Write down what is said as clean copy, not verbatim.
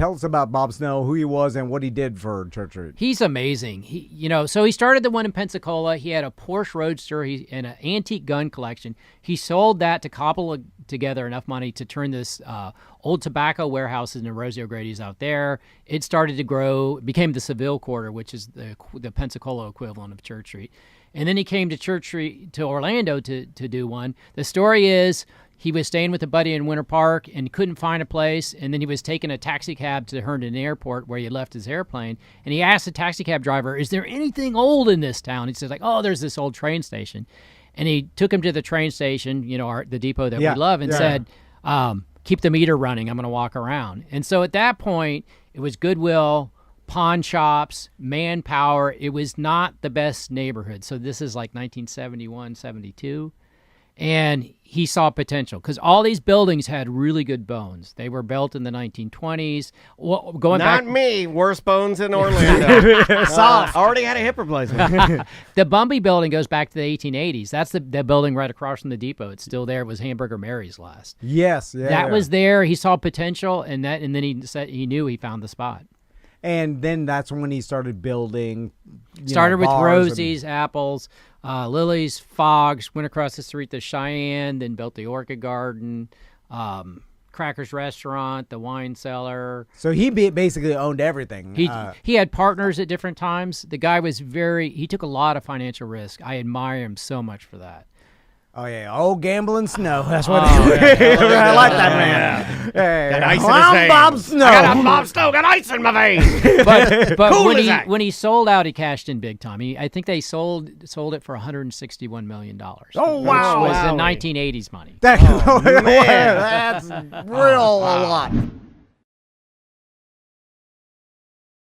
Tell us about Bob Snow, who he was, and what he did for Church Street. He's amazing. So he started the one in Pensacola. He had a Porsche Roadster and an antique gun collection. He sold that to cobble together enough money to turn this old tobacco warehouse into Rosie O'Grady's out there. It started to grow, became the Seville Quarter, which is the Pensacola equivalent of Church Street. And then he came to Church Street, to Orlando to do one. The story is he was staying with a buddy in Winter Park and couldn't find a place, and then he was taking a taxi cab to Herndon Airport where he left his airplane, and he asked the taxi cab driver, is there anything old in this town? He says, there's this old train station. And he took him to the train station, the depot that we love, and said, keep the meter running. I'm going to walk around. And so at that point, it was Goodwill, pawn shops, manpower. It was not the best neighborhood. So this is like 1971, 72. And he saw potential because all these buildings had really good bones. They were built in the 1920s. Well, Not me. Worst bones in Orlando. Soft. Already had a hip replacement. The Bumby building goes back to the 1880s. That's the building right across from the depot. It's still there. It was Hamburger Mary's last. Yes. Yeah, that was there. He saw potential, and then he said he knew he found the spot. And then that's when he started building. Started with Rosie's, Apples, Lily's, Fogg's, went across the street to Cheyenne, then built the Orchid Garden, Crackers Restaurant, the wine cellar. So he basically owned everything. He had partners at different times. The guy was he took a lot of financial risk. I admire him so much for that. Oh, yeah. Old Gambling Snow. That's what I like that man. Yeah. Got ice in his I'm veins. Bob Snow. I got Bob Snow. Got ice in my veins. But Cool when he sold out, he cashed in big time. I think they sold it for $161 million. Oh, wow. Which was the 1980s money. That's real a lot.